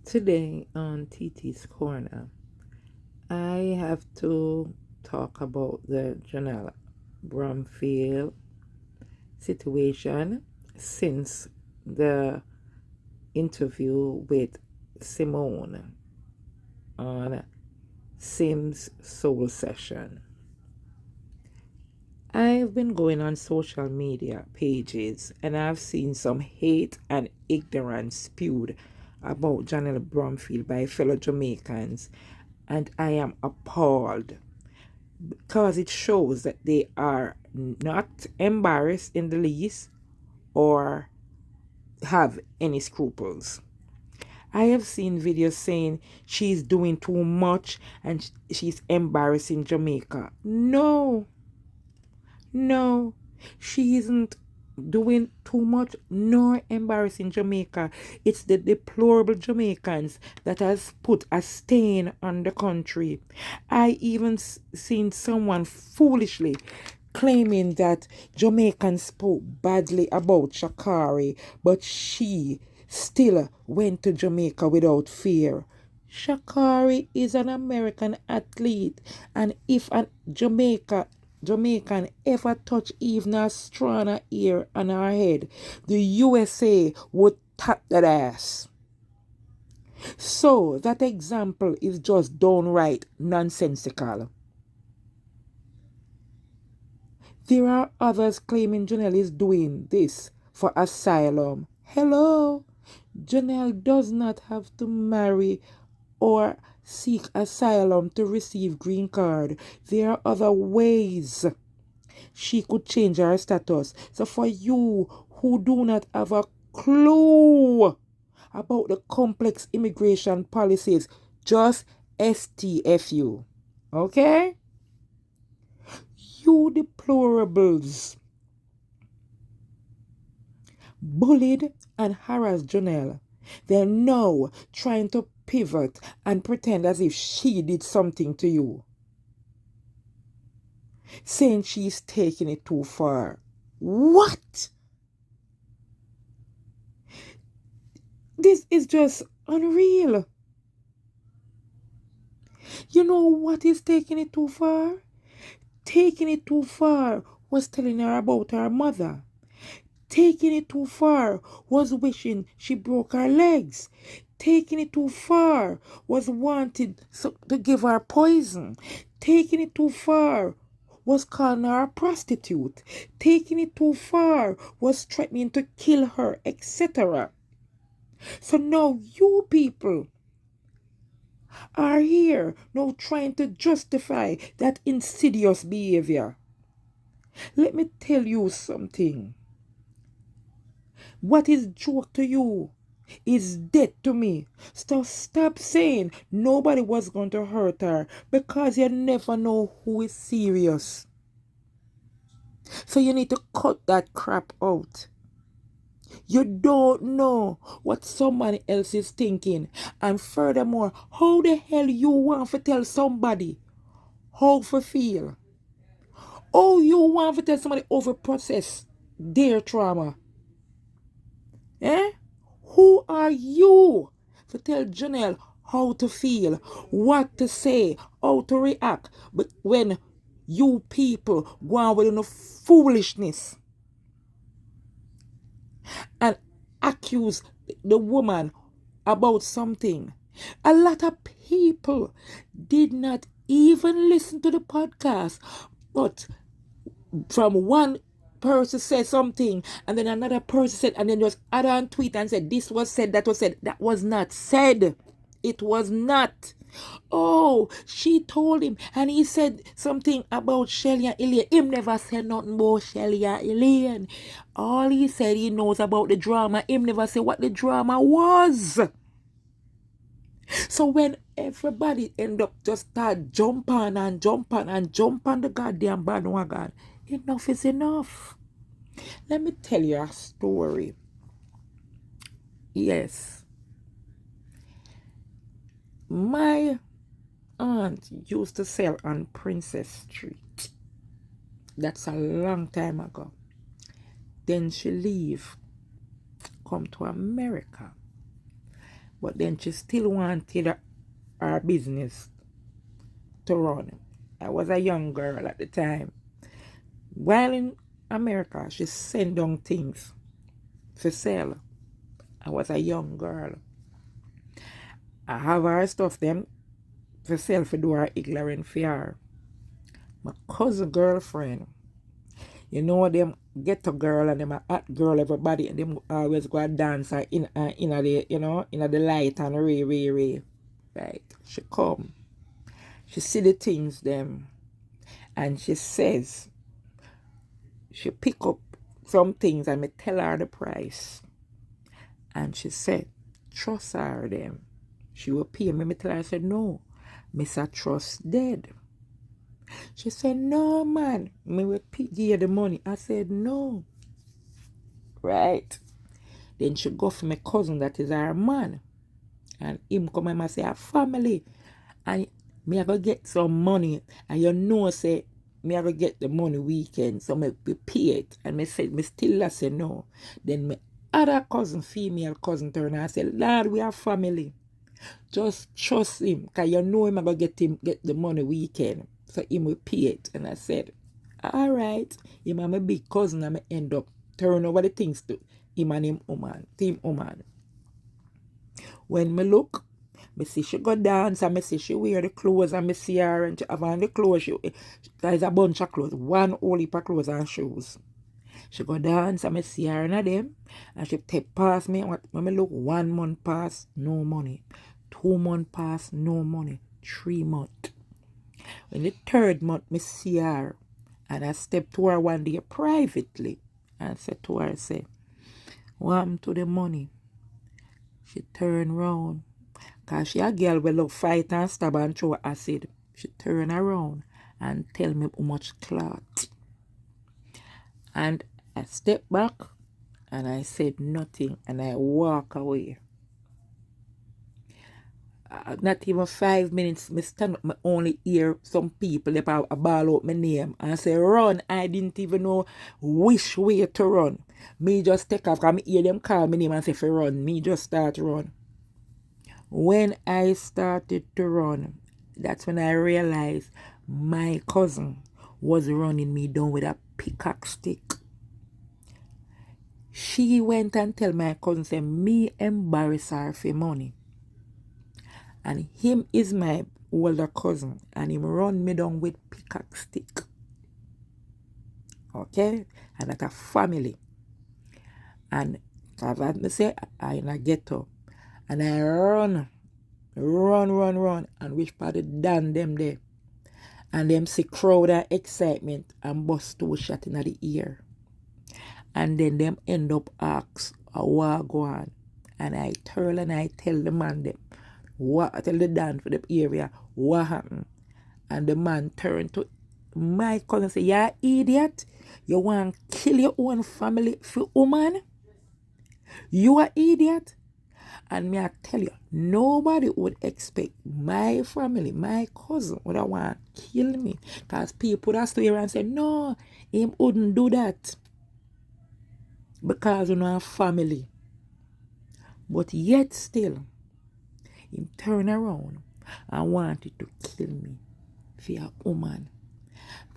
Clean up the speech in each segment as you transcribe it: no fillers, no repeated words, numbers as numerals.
Today on TT's Corner, I have to talk about the Janelle Bromfield situation since the interview with Simone on Sim's Soul Session. I've been going on social media pages and I've seen some hate and ignorance spewed about Janelle Bromfield by fellow Jamaicans, and I am appalled because it shows that they are not embarrassed in the least or have any scruples. I have seen videos saying she's doing too much and she's embarrassing Jamaica. No, no, she isn't doing too much nor embarrassing Jamaica. It's the deplorable Jamaicans that has put a stain on the country. I even seen someone foolishly claiming that Jamaicans spoke badly about Shakari, but she still went to Jamaica without fear. Shakari is an American athlete, and if a Jamaican ever touch even a strand of hair on her head, the USA would tap that ass. So that example is just downright nonsensical. There are others claiming Janelle is doing this for asylum. Hello? Janelle does not have to marry or seek asylum to receive green card. There are other ways she could change her status. So for you who do not have a clue about the complex immigration policies, just STFU. Okay? You deplorables bullied and harassed Janelle. They're now trying to pivot and pretend as if she did something to you, saying she's taking it too far. What? This is just unreal. You know what is taking it too far? Taking it too far was telling her about her mother. Taking it too far was wishing she broke her legs. Taking it too far was wanting to give her poison. Taking it too far was calling her a prostitute. Taking it too far was threatening to kill her, etc. So now you people are here now trying to justify that insidious behavior. Let me tell you something. What is joke to you is dead to me. So stop saying nobody was going to hurt her, because you never know who is serious. So you need to cut that crap out. You don't know what someone else is thinking. And furthermore, how the hell you want to tell somebody how to feel? Oh, you want to tell somebody over process their trauma? Eh? Who are you to tell Janelle how to feel, what to say, how to react? But when you people go on with enough foolishness and accuse the woman about something, a lot of people did not even listen to the podcast, but from one person said something and then another person said, and then just add on tweet and said this was said, that was said. That was not said. It was not. Oh, she told him and he said something about Shelly and Elaine. Him never said nothing about Shelly and Elaine. All he said, he knows about the drama. Him never said what the drama was. So when everybody end up just start jump on and jump on and jump on the goddamn bandwagon, enough is enough. Let me tell you a story. Yes. My aunt used to sell on Princess Street. That's a long time ago. Then she leave, come to America. But then she still wanted her business to run. I was a young girl at the time. While in America, she sent down things for sale. I was a young girl. I have her stuff them for sale for do her ignorant for her. My cousin girlfriend, you know them ghetto girl and them a hot girl everybody and them always go and dance in the in the light and ray. Right. She come. She see the things them and she says she pick up some things and me tell her the price. And she said, trust her them. She will pay me. Me tell her, I said, no, Mr. Trust dead. She said, no, man, me will give you the money. I said, no. Right. Then she go for my cousin that is her man. And him come and say, our family. And me I go get some money. And you know, say, me I go get the money weekend. So me pay it. And me said, me still say no. Then my other cousin, female cousin, turn and say, Lord, we are family. Just trust him. Because you know him I go get the money weekend. So him will pay it. And I said, all right. Him and my big cousin and I end up turn over the things to him and him woman. Team woman. When me look, me see she go dance and me see she wear the clothes and me see her and she have on the clothes. There's a bunch of clothes. One whole heap of clothes and shoes. She go dance and me see her and them. And she take past me. When me look, 1 month pass, no money. 2 months pass, no money. 3 months. When the 3rd month, me see her. And I step to her one day privately. And said to her, say, what happened to the money? She turn round. Because she a girl will love fight and stab and throw acid. She turn around and tell me how much cloth. And I step back and I said nothing and I walk away. Not even 5 minutes, me stand up, me only hear some people they ball out my name and say run. I didn't even know which way to run. Me just take off because me hear them call my name and say for run. Me just start run. When I started to run, that's when I realized my cousin was running me down with a pickaxe stick. She went and tell my cousin, say, me embarrass her for money. And him is my older cousin. And him run me down with pickaxe stick. Okay? And that's a family. And as I say, I in a ghetto. And I run. And which part of Dan them there. And them see crowd and excitement and bust 2 shots in the ear. And then them end up ask a what go on. And I turn and I tell the man them, I tell the Dan for the area, what happened? And the man turned to my cousin and say, you idiot? You want to kill your own family for woman? You are idiot? And me I tell you, nobody would expect my family, my cousin would want to kill me. Because people would stay here and say, no, him wouldn't do that. Because we know family. But yet still, him turn around and wanted to kill me for a woman.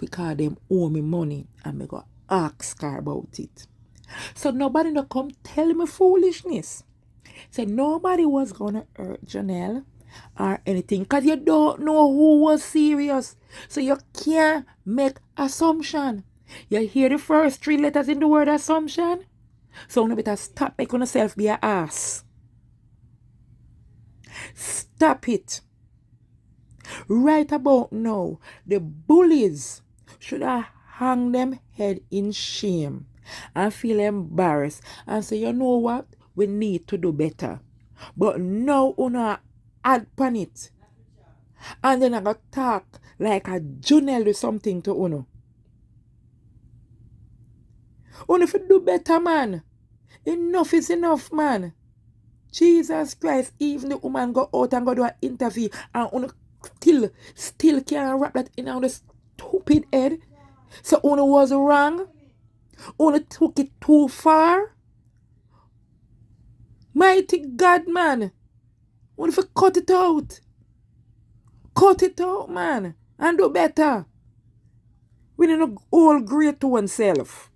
Because them owe me money and me go ask her about it. So nobody no come tell me foolishness. Say nobody was gonna hurt Janelle or anything. Because you don't know who was serious. So you can't make assumption. You hear the first 3 letters in the word assumption? So you better stop making yourself be an ass. Stop it. Right about now, the bullies should have hung them head in shame and feel embarrassed and say, you know what? We need to do better. But now una add pan it. And then I got talk like a Junelle do something to uno. Uno if you do better, man. Enough is enough, man. Jesus Christ, even the woman go out and go do an interview and uno still can't wrap that in on the stupid head. So uno was wrong. Uno took it too far. Mighty God, man. What if you cut it out? Cut it out, man. And do better. We need to all great to oneself.